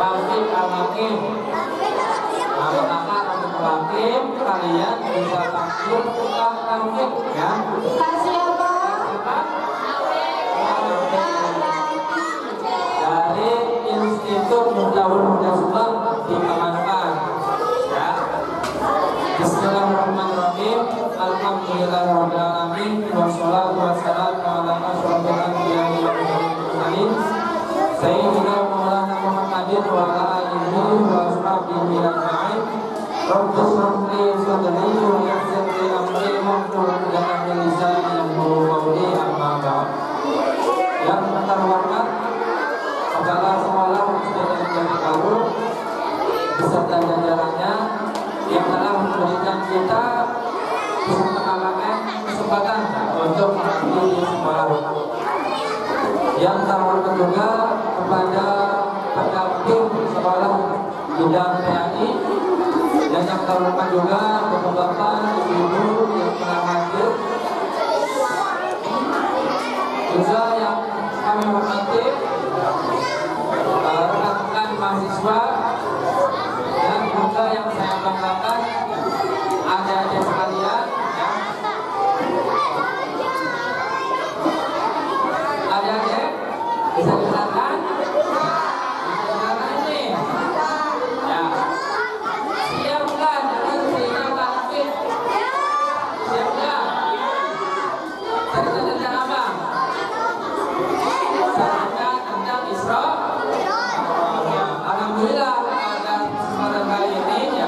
Rafiq Al-Hakim. Maka Rafiq kalian bisa tampil Kak Rafiq ya. Kasih apa? Dari Institut Mutawar Mudasubang di Pemanukan ya. Bismillahirrahmanirrahim. Alhamdulillahirrahmanirrahim. Wassalatu wassalamu ala asyrofil anbiya'i wal mursalin Sayyidina Maulana Muhammadin wa ala alihi wa ashabihi ajma'in. Rabbi shrah li sadri wa yassir li amri wahlul 'uqdatam min lisani yafqahu qawli, amma ba'd. Yang terhormat Kepala Sekolah Muslimin Jati Kaur beserta jajarannya yang telah memberikan kita kesempatan untuk mengabdi di sekolah. Yang terhormat juga kepada pendamping sekolah bidang PAI, dan yang terhormat juga bapak-bapak, ibu-ibu yang telah hadir, juga yang kami hormati rekan-rekan mahasiswa, dan juga yang saya banggakan adik-adik sekalian ya. Adik-adik bisa dijelaskan? Ini ya. Siap nggak dengan cerita Rafiq? Siap nggak? Cerita tentang apa? Cerita tentang Isra. Alhamdulillah pada kesempatan kali ini ya,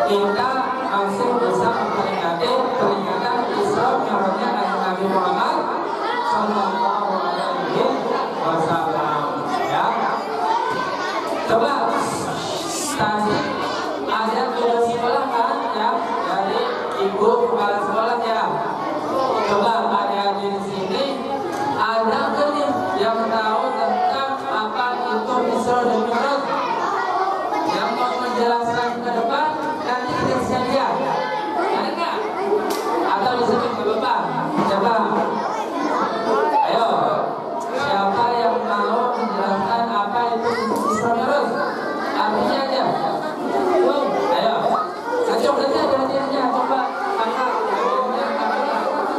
kita masih bisa memperingati peringatan Isra Mi'rajnya Nabi Muhammad Sallallahu Alaihi Wasallam ya. Coba tadi ada tugas sekolah kan ya, dari ibu kepala sekolah ya. Coba ada di sini, ada nggak nih yang tahu tentang apa itu Isra dan Mi'raj? Yang mau menjelaskan ke depan nanti kita bisa lihat. Ada nggak? Atau disebut ke bapak? Coba. Ayo. Siapa yang mau menjelaskan apa itu Isra Mi'raj? Artinya aja. Ayo. Acung nanti ada hadiahnya. Coba angkat.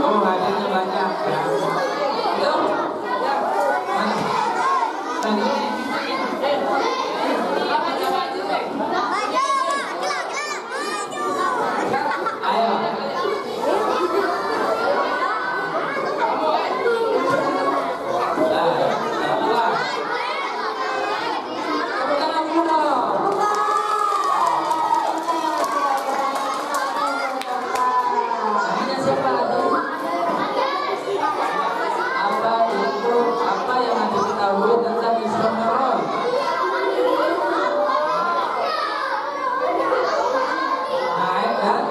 Oh, hadiahnya banyak ya. Ayo. Ya. Mana? Ayo. Apa yang Anda ketahui tentang Isra Mi'raj? Naik kan?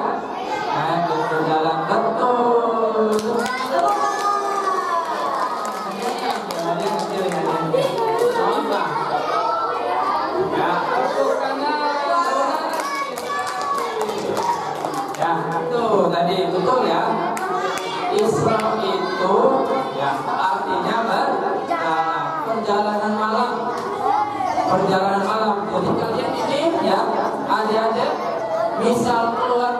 Naik ke jalan betul. Ya, itu tadi betul ya. Isra itu ya artinya perjalanan malam. Perjalanan malam. Jadi kalian ini ya, adik-adik, misal keluar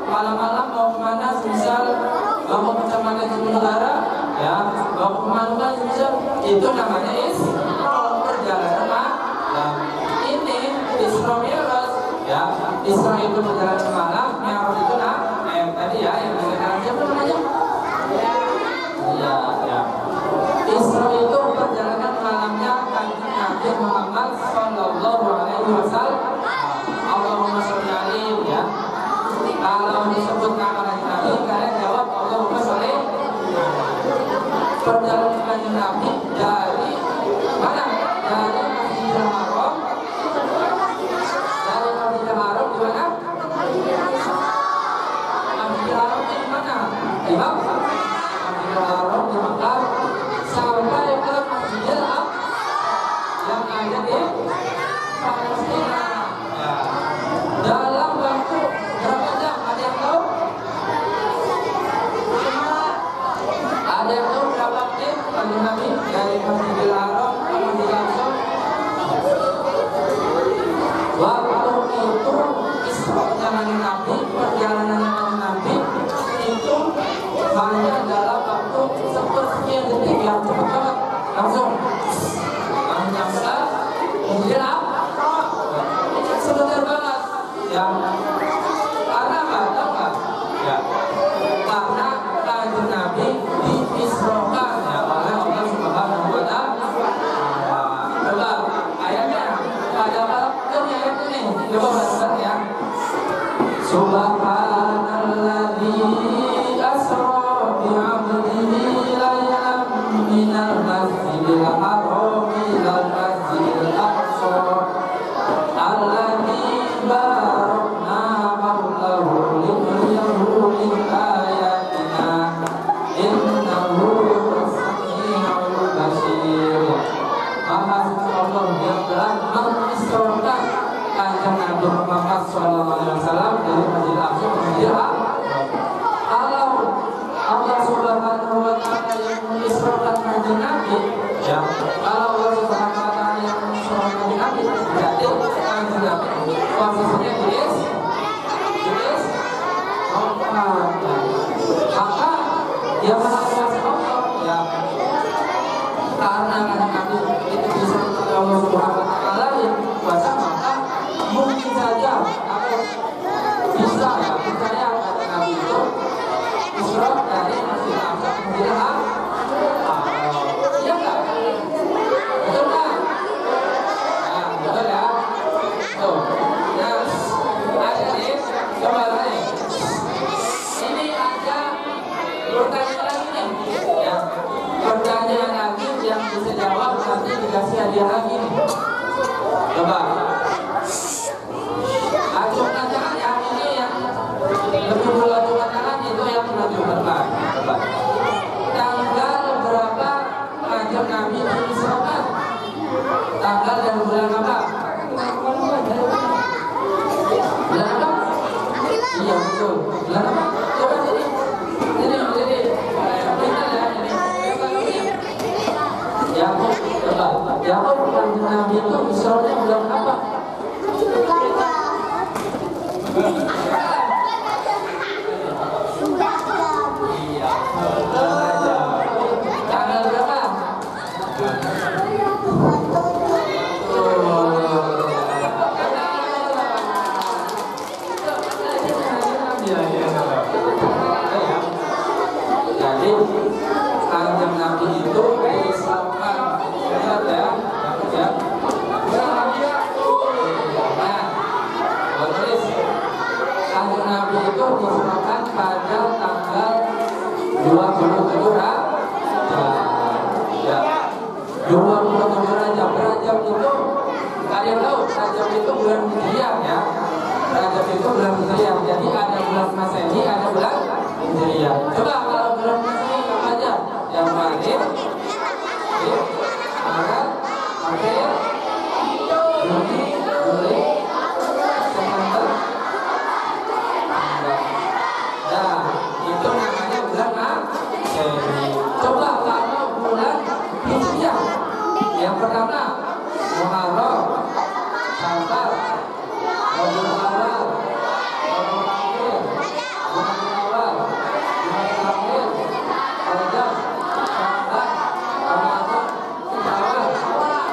malam-malam mau kemana? Misal mau ke Kecamatan Jatinegara, ya, mau ke Pemanukan, misal itu namanya perjalanan malam. Ini Isra Mi'raj, ya. Isra itu perjalanan malam, Mi'raj itu tadi ya yang dikatakan siapa namanya? Ya. Isra itu perjalanan malamnya Kanjeng Nabi Muhammad Sallallahu Alaihi Wasallam. Allahumma sholli alaihi ya. Kalau disebut nama Nabi, kalian jawab Allahumma sholli. Perjalanan Kanjeng Nabi dari mana? Dari Masjidil Haram. Dari Masjidil Haram di mana? Masjidil Haram di mana? Di Makkah. Masjidil Haram di Makkah sampai ke Masjidil Aqsa yang ada di Palestina. Coba bareng ya. Subhanalladzi asra bi 'abdihi laylan minal masjidil haram ilal masjidil aqsa alladzi barakna hawlahu linuriyahu min ayatina innahu as-sami'ul basir. Maha suci Allah yang telah mengisrakan Kanjeng Nabi Muhammad SAW dari Masjidil Aqsa ke Masjidil Haram. Kalau Allah Subhanahu wa Ta'ala yang mengisrakan Kanjeng Nabi, ya, kalau Allah Subhanahu wa Ta'ala yang mengisrakan Kanjeng Nabi, berarti Kanjeng Nabi posisinya di maka dia menguasai Allah, ya, karena Kanjeng Nabi itu bisa Allah Subhanahu wa Ta'ala yang kuasa, maka mungkin saja atau bisa ya percaya Kanjeng Nabi itu Isra dari Masjidil Aqsa ke Masjidil Haram. Iya nggak? Betul nggak? Nah, betul ya. Tuh. Nah, ada nih, coba nih. Ini ada pertanyaan lagi nih. Ya, pertanyaan lagi yang bisa jawab nanti dikasih hadiah lagi nih. Coba. Acungkan tangan yang ini yang lebih dulu acungkan tangan itu yang maju depan. Tanggal berapa Kanjeng Nabi diisrakan? Tanggal dan bulan apa? Bulan apa? Iya betul. Bulan apa? Coba sini. Sini. Ya, coba. Ya, Kanjeng Nabi itu isranya bulan apa? Tanggal berapa? Jadi Kanjeng Nabi itu diislamkan, ingat ya, ya. Kanjeng Nabi itu diislamkan pada tanggal 27 Rajab. 27 Rajab. Rajab itu ada yang tahu? Rajab itu bulan Hijriah ya. Rajab itu bulan Hijriah. Jadi ada bulan Masehi, ada bulan Hijriah. Coba kalau bulan Masehi apa aja? Yang Maret, Maret, April, Juni, Juli, September. Nah, itu namanya bulan Masehi. Coba kalau bulan Hijriah, yang pertama Muharram, Syawal, Rabiul Awal, Rabiul Akhir, Rabiul Awal, Rabiul Akhir, Rajab, Sya'ban, Ramadan, Syawal,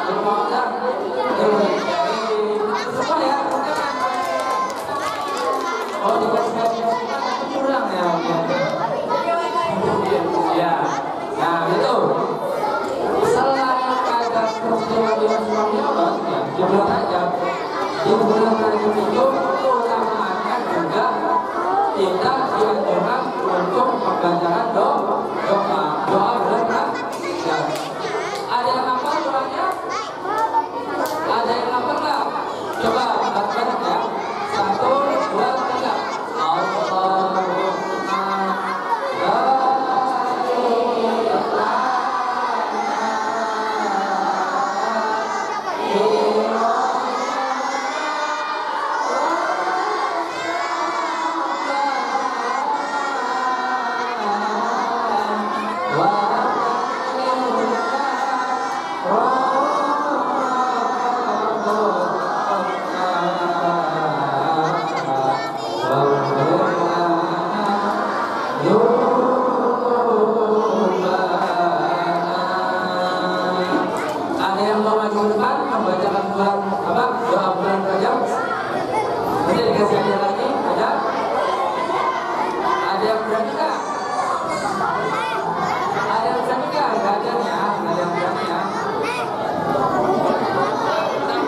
Dzulqa'dah, semua ya. Oh, dikasih kurang ya. Ya. Nah, itu. Selain ada peristiwa di bulan Rajab, di bulan Rajab itu keutamaannya juga kita dianjurkan untuk membacaan doa bulan Rajab. Ada yang hafal doanya? Ada yang hafal nggak? Coba banyak ya. 1, 2, 3.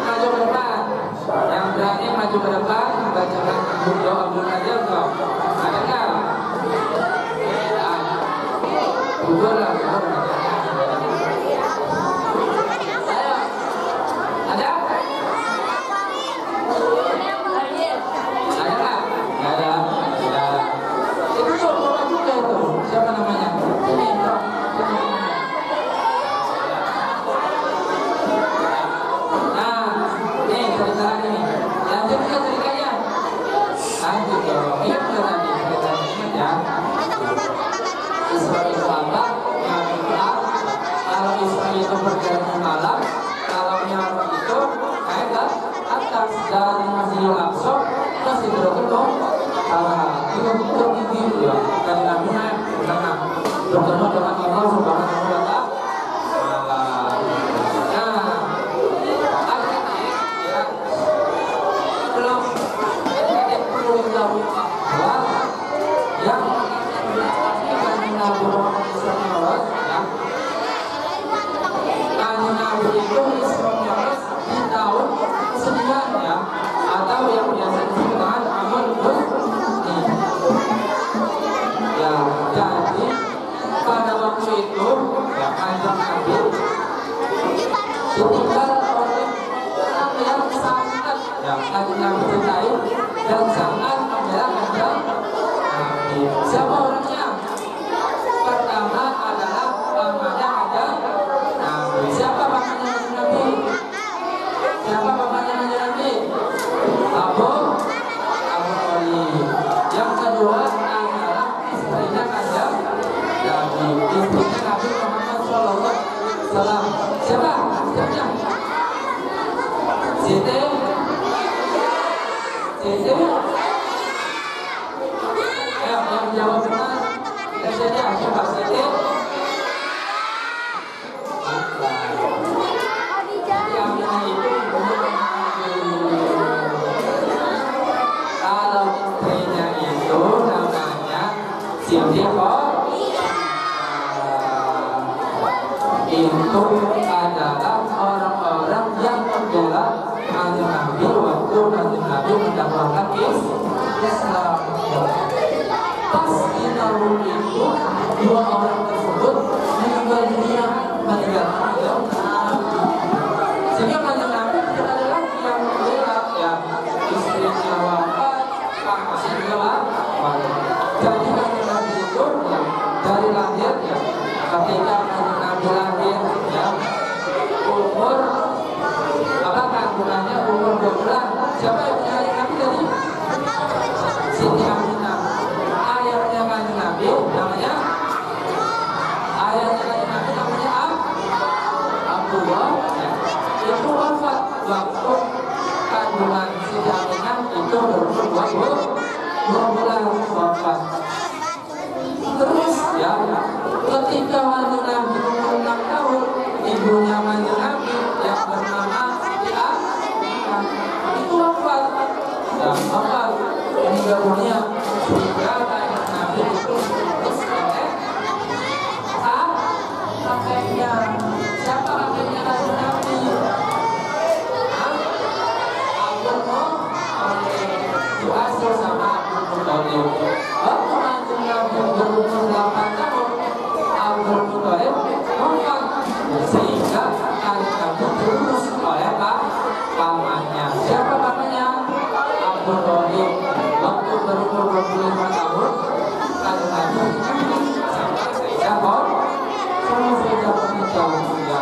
Allahumma maju ke depan bacakan doa aja enggak? Ada nggak? Gugur lah, gugur. Ada? Ada nggak? Nggak ada. Itu tuh bawa juga itu. Siapa namanya? Ini. Nah, nih cerita nih. Lanjut ke ceritanya. Lanjut dong. Ingat nggak tadi ceritanya? Ingat ya. Isra itu apa? Mi'raj. Kalau Isra itu perjalanan malam, kalau Mi'raj itu naik ke atas dari Masjidil Aqsa ke Sidratul Muntaha. Itu tinggi ya. Dan Nabi pernah bertemu dengan Allah Subhanahu wa Ta'ala. Dan sangat membela kanjeng Nabi. Siapa orangnya? Pertama adalah pamannya kanjeng Nabi. Siapa pamannya kanjeng Nabi? Siapa pamannya kanjeng Nabi? Abu Thalib. Yang kedua adalah istrinya kanjeng Nabi. Istrinya Nabi Muhammad SAW. Siapa? Siapa? Siti. Siti. Ayo, yang jawab benar. Kita saja coba Siti. Yang itu kalau istrinya itu namanya Siti itu adalah orang-orang yang membela kanjeng Nabi waktu kanjeng Nabi mendakwahkan Islam. Pas di tahun itu dua orang tersebut meninggal dunia, meninggalkan kanjeng Nabi. Sehingga kanjeng Nabi tidak ada lagi yang membela ya istrinya wafat, masih juga wafat. Jadi kanjeng Nabi itu ya, dari lahir ya ketika kanjeng Nabi lahir ya umur apa kandungannya umur 2 bulan. Siapa yang punya Nabi tadi? Siti Aminah. Ayahnya kanjeng Nabi namanya Abdullah ya. Itu wafat waktu kandungan Siti Aminah itu berumur 2 bulan wafat. Terus ya ketika kanjeng Nabi umur 6 tahun ibunya kanjeng Nabi yang bernama Siti Aminah itu wafat ya, wafat meninggal dunia. Sehingga kanjeng Nabi itu terus oleh kakeknya. Siapa kakeknya kanjeng Nabi? Abdul Muthalib. Diasuh sama Abdul Muthalib. Waktu kanjeng Nabi berumur 8 tahun Abdul Muthalib wafat. Sehingga kanjeng Nabi diurus oleh pamannya. Siapa pamannya? Abdul Muthalib. Waktu berumur 25 tahun kanjeng Nabi sama Sayyidah Khadijah juga.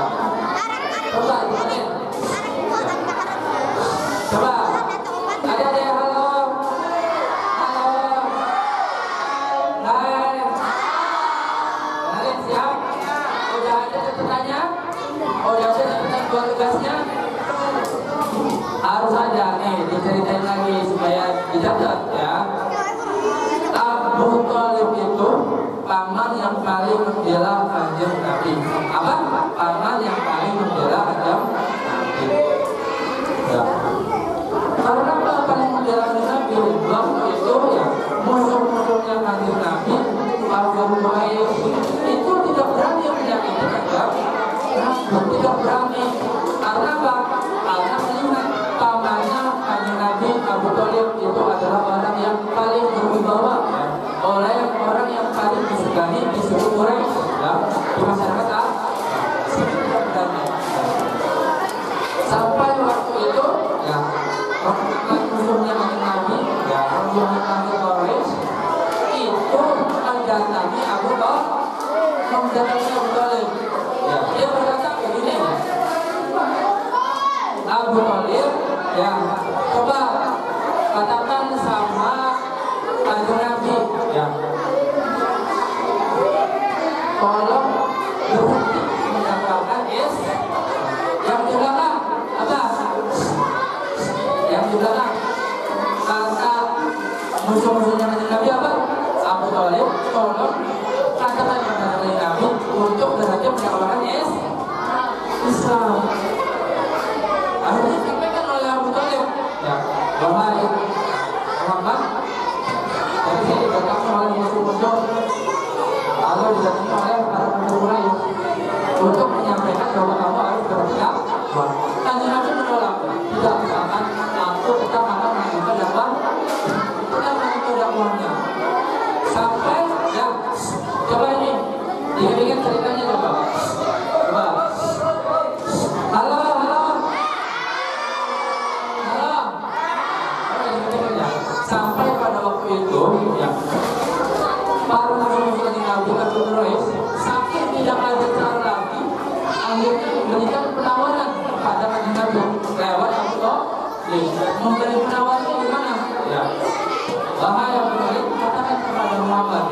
Coba gimana? Coba. Ada halo. Halo. Hai. Kalian siap? Udah ada catatannya? Udah ada catatan buat tugasnya? Harus ada nih, diceritain lagi supaya dicatat ya. Abu Thalib itu paman yang paling membela kanjeng Nabi. Apa? Paman yang paling membela kanjeng Nabi. Ya. Karena apa paling membela kanjeng Nabi? Waktu itu ya musuh-musuhnya kanjeng Nabi, Abu Thalib itu tidak berani menyakiti kanjeng Nabi, tidak berani. Karena apa? Karena melihat pamannya kanjeng Nabi Thalib itu adalah orang yang paling berwibawa, orang yang paling disegani di suku Quraisy, ya, di masyarakat sampai waktu itu, ya, musuhnya Nabi, ya, musuhnya Nabi Quraisy itu mendatangi Abu Thalib. Ya, dia berkata begini, ya, Abu Thalib, ya, coba katakan sama Kanjeng Nabi, ya, tolong berhenti mendakwahkan yang di belakang. Apa? Yang di belakang. Kata musuh-musuhnya Kanjeng Nabi apa? Abu Thalib, tolong katakan kepada Kanjeng Nabi untuk berhenti mendakwahkan Islam. Akhirnya disampaikan oleh Abu Thalib, ya, wahai Muhammad, dari sini didatangkan oleh musuh-musuh, lalu didatangkan oleh para musuh Quraisy untuk menyampaikan bahwa kamu harus berdakwah. Kanjeng Nabi menolak, tidak, misalkan aku tetap akan melanjutkan dakwah, dakwahnya. Sampai, ya, coba ini, dikit-dikit ceritanya coba. Halo. Sampai pada waktu itu, ya, para musuh-musuh Nabi Abu Quraisy saking tidak ada cara lagi, akhirnya memberikan penawaran kepada Kanjeng Nabi lewat Abu Thalib. Memberi penawaran gimana? Ya, wahai Abu Thalib, katakan kepada Muhammad,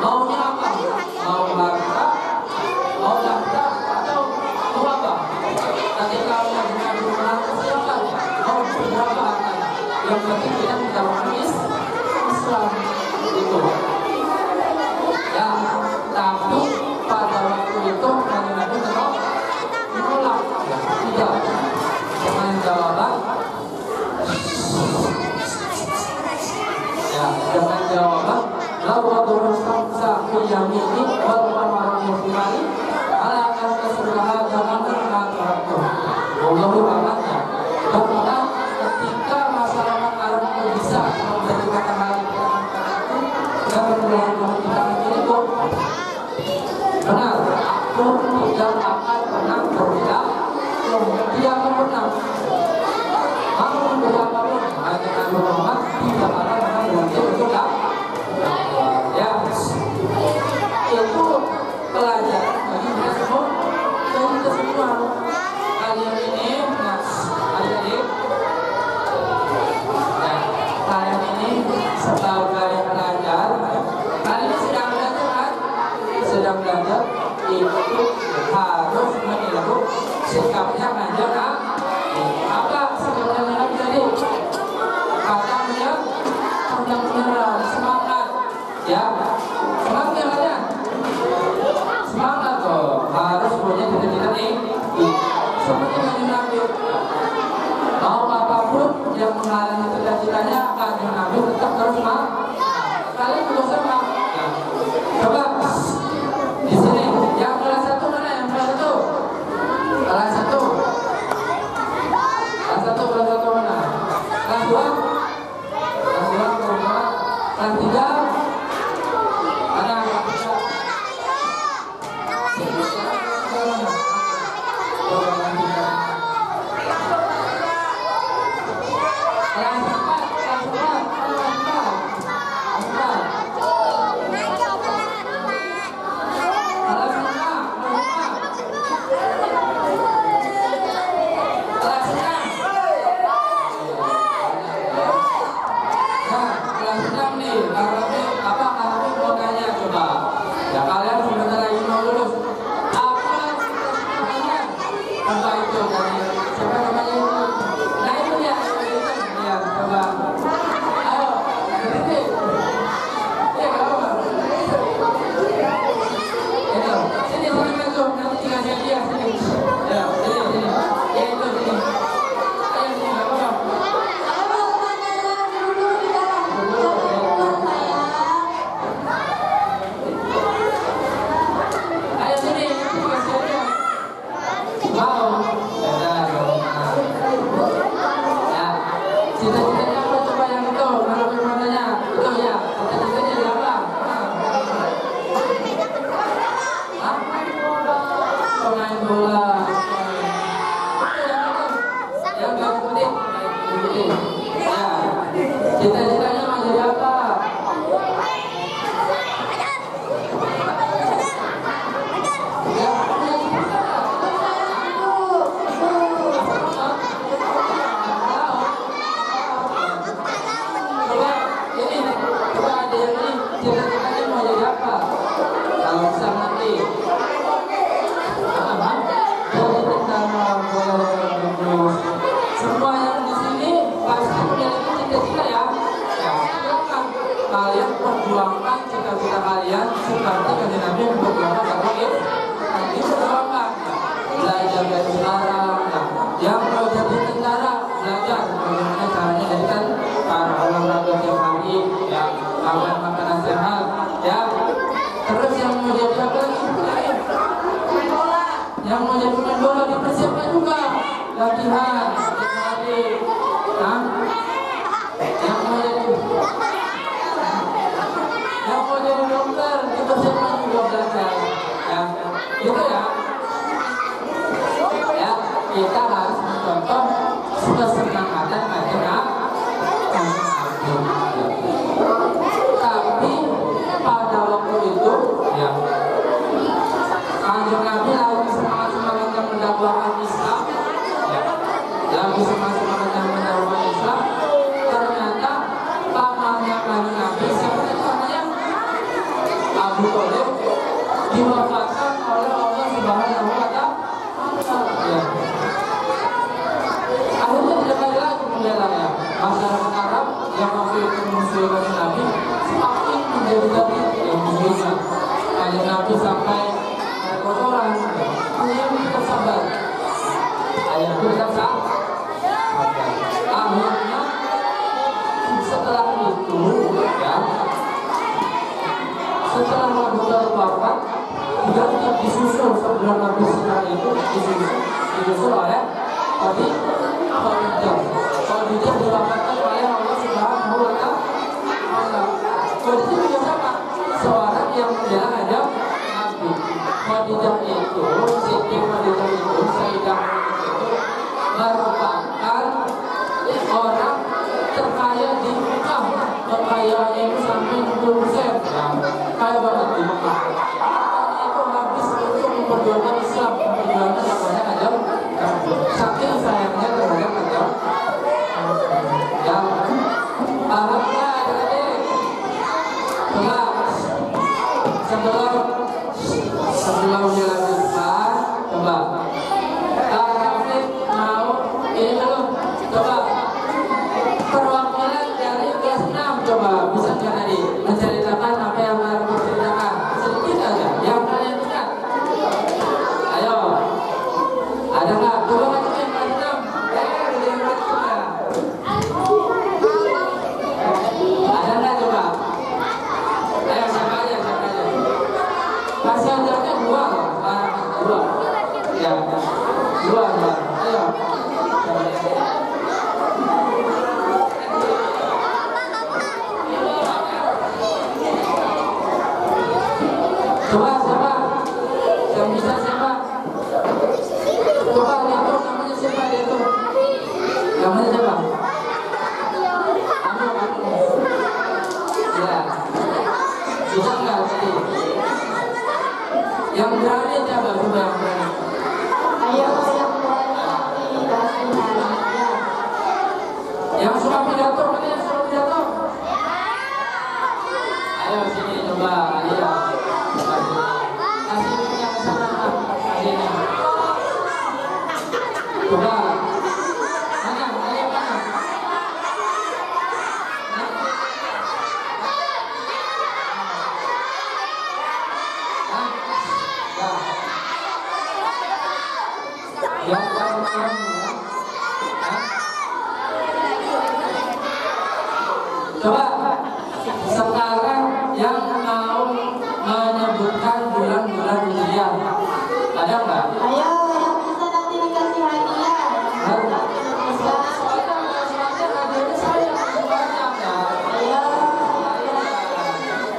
maunya apa? Mau harta, mau tahta, atau mau apa? Nanti kalau Kanjeng Nabi berharta, silakan. Mau berapa hartanya? Yang penting kita mendapatkan Islam itu, ya. Tapi pada waktu itu Kanjeng Nabi menolak, ya, tidak, dengan jawaban, ya, dengan jawaban lawadurus kamsa fil yamini wal qamaru muslimani ala kasta surah zaman terhadap wallahu a'lam. Karena ketika masyarakat Arab itu bisa memberikan hal dan berdoa kita itu benar, aku tidak akan pernah berbilang dia akan pernah mau memberi apapun hanya Nabi Muhammad tidak akan pernah berhenti untuk ya, itu pelajaran bagi kita semua. Dan kita semua kalian ini, nah, adik-adik, ya, kalian ini sebagai pelajar, kalian sedang belajar kan? Sedang belajar itu harus meniru sikapnya Kanjeng Nabi. Apa sikapnya Nabi tadi? Katanya tentang beneran, semangat, ya, semangat ya kalian, semangat kok, harus punya cita-cita nih, seperti Kanjeng Nabi. Mau apapun yang menghalangi cita-citanya Kanjeng Nabi tetap terus semangat. Kalian juga sama. Coba di sini yang kelas 1 mana? Yang kelas 1? Kelas 1. Kelas 1 mana? Kelas 2? Kelas 2 berapa? Kelas 3? Mana? Kelas 4. Cita-citanya mau jadi apa? Cita-citanya mau jadi apa? Kalau bisa nanti jadi tentara bola. Semua yang di sini pasti memiliki cita-cita ya. Silakan kalian perjuangkan cita-cita kalian seperti kanjeng Nabi memperjuangkan tauhid. Nanti perjuangkan belajar dari sekarang. Yang mau jadi tentara belajar bagaimana caranya jadikan para olahraga tiap hari ya, makan makanan sehat ya. Terus yang mau jadi apa lagi? Yang mau jadi pemain bola dipersiapkan juga latihan tiap hari. Yang mau jadi dokter dipersiapkan juga belajar ya. Gitu ya. Ya, kita harus mencontoh kesemangatan kanjeng Nabi. Tapi pada waktu itu ya kanjeng Nabi lagi semangat-semangatnya mendakwahkan Islam ya, lagi semangat-semangatnya mendakwahkan Islam. Ternyata pamannya kanjeng Nabi siapa namanya? Abu Thalib diwafatkan oleh Allah Subhanahu wa Ta'ala ya. Akhirnya tidak ada lagi pembelanya. Masyarakat Arab yang waktu itu memusuhi Nabi semakin menjadi yang berbeda. Kanjeng Nabi sampai kotoran, hanya kita sabar. Ayah kita sabar. Akhirnya setelah itu ya, setelah Abu Thalib wafat, diganti disusul sebelum Nabi itu disusul oleh Khadijah diwafatkan oleh Allah Subhanahu wa Ta'ala. Khadijah juga sama, seorang yang membela ajab Nabi. Khadijah itu, Siti Khadijah itu, Sayyidah itu merupakan orang terkaya di Mekah. Kekayaannya itu sampai 60%. Kaya banget di Mekah. Itu habis untuk memperjuangkan Islam, memperjuangkan dakwahnya ajab. Saking sayangnya terhadap ajab. Ya, pahamnya adik-adik. Coba sebelum dilanjutkan, coba Rafiq mau ini dulu, coba perwakilan dari kelas 6, coba bisa nggak tadi menceritakan apa yang harus diceritakan sedikit aja yang kalian ingat. Ayo, ada nggak? Coba aja yang kelas 6. Ada nggak coba? Ayo siapa aja. Masih ajarnya dua. Ya, dua. Ayo. Coba siapa? Yang bisa siapa? Coba lihat tuh namanya siapa dia tuh? Namanya siapa? Ya. Bisa nggak tadi? Yang berani coba yang berani. Ayo yang berani dikasih hadiah. Yang suka pidato, mana yang suka pidato? Ayo sini coba, ayo. Kasih punya kesana, sini. Coba. Mana? Ayo mana? Yang paling coba sekarang yang mau menyebutkan bulan-bulan Hijriah ada nggak? Ayo yang bisa nanti dikasih hadiah.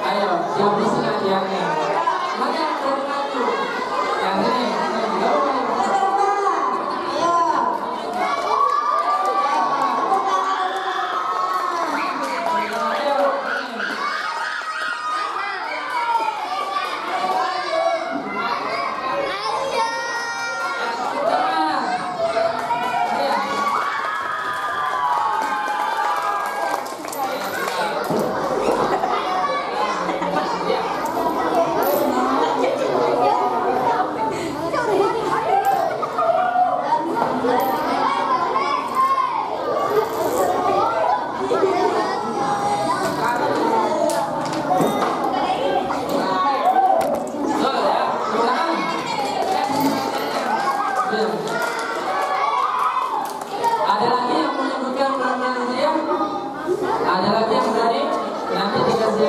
Ayo, yang bisa hadiahnya. Mana yang mau maju? Yang ini.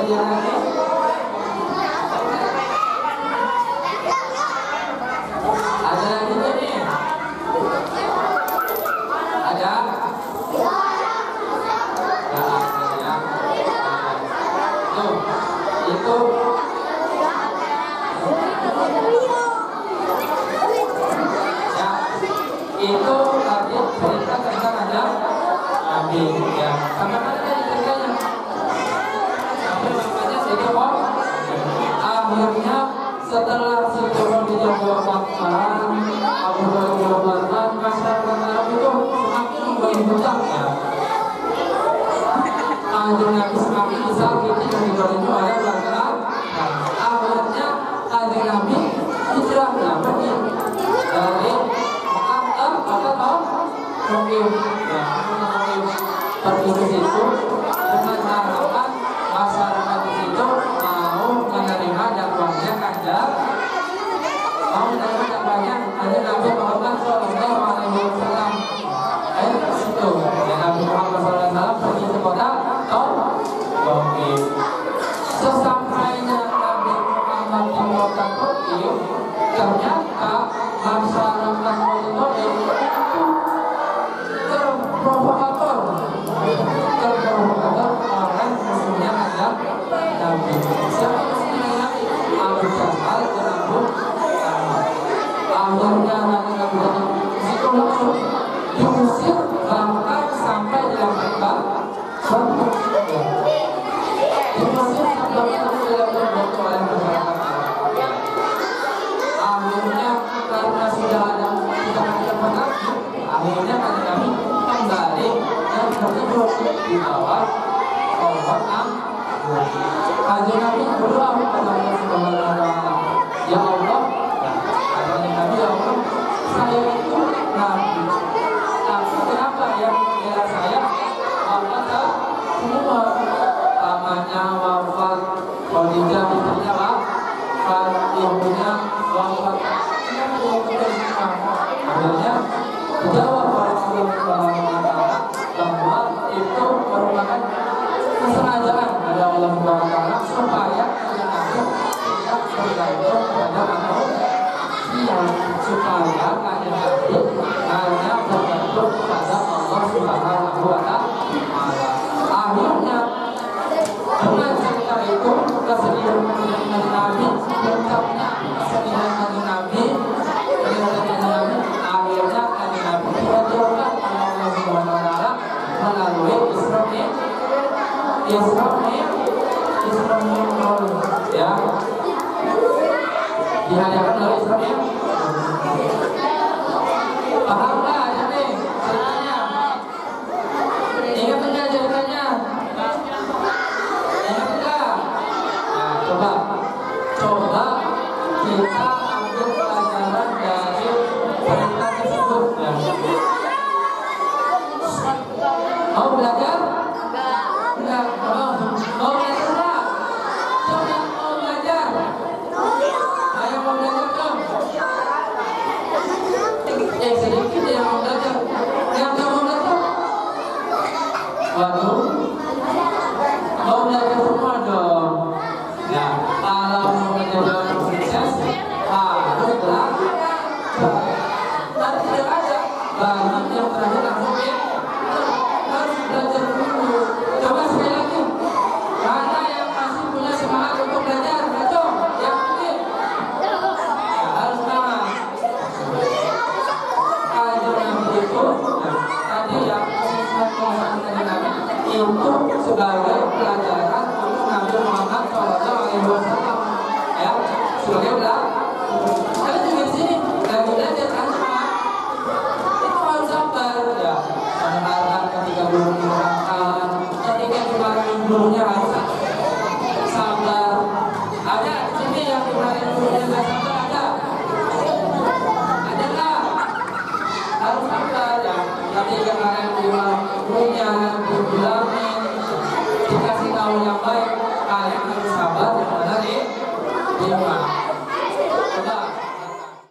dia lagi? Ada lagi nih? Ada? Tuh, itu itu tadi cerita tentang ada Nabi ya. Sampai mana tadi ceritanya? Sampai bapaknya si Joko. Akhirnya setelah si Joko dijawab bakaran, Abu Bakar masyarakat Arab itu semakin membentak ya. Kanjeng Nabi semakin disakiti dan didolimi oleh bakaran. Akhirnya Kanjeng Nabi hijrah pergi dari mungkin ya, pergi ke situ dengan harapan masyarakat di situ mau menerima dakwahnya Kanjeng, mau menerima dakwahnya Kanjeng Nabi Muhammad SAW. Ke situ, ya Nabi Muhammad SAW pergi ke kota Taif. Sesampainya Nabi Muhammad di kota Taif, ternyata masyarakat kota Taif terprovokator oleh musuhnya ada Nabi. Siapa musuhnya Nabi? Abu Jahal dan Abu Lahab. Akhirnya Nabi itu langsung diusir bahkan sampai dilakukan diusir sampai dilakukan oleh masyarakat. Akhirnya karena sudah ada penagih, akhirnya kami kembali dan berteduh di bawah pohon anggur. Kanjeng Nabi berdoa kepada Allah Subhanahu wa Ta'ala, ya Allah, kata Nabi, ya Allah, saya itu Nabi. Tapi kenapa ya kira saya apakah semua pamannya wafat, Khadijah ibunya wafat, ibunya wafat, akhirnya dijawab oleh Allah Subhanahu wa Ta'ala bahwa itu merupakan kesengajaan dari Allah Subhanahu wa Ta'ala supaya Nabi tidak bergantung pada manusia, supaya Nabi hanya bergantung pada Allah Subhanahu wa Ta'ala. Akhirnya dengan cerita itu kesedihan Nabi, puncaknya kesedihan Nabi, akhirnya Nabi diwajibkan oleh Allah Subhanahu wa Ta'ala melalui Isra-Mi'raj ya, dihadirkan oleh Isra-Mi'raj. Paham nggak ada nih ceritanya? Ingat nggak ceritanya? Ingat nggak? Nah, coba kita ambil pelajaran dari cerita tersebut ya. Mau belajar? Enggak. Mau belajar enggak? Coba mau belajar. Ayo mau belajar dong. Sedikit yang mau belajar. Yang nggak mau belajar? Waduh. Mau belajar semua dong. Nah, kalau mau belajar sukses harus belajar. Nanti tidak ada banyak yang terakhir langsung ya. Harus belajar dulu. Coba sekali lagi. Mana yang masih punya semangat untuk belajar? Ayo, yang ini. Ya, harus semangat. Kanjeng Nabi itu, tadi yang Nabi itu sebagai pelajaran untuk Nabi Muhammad SAW. Ya, sebagai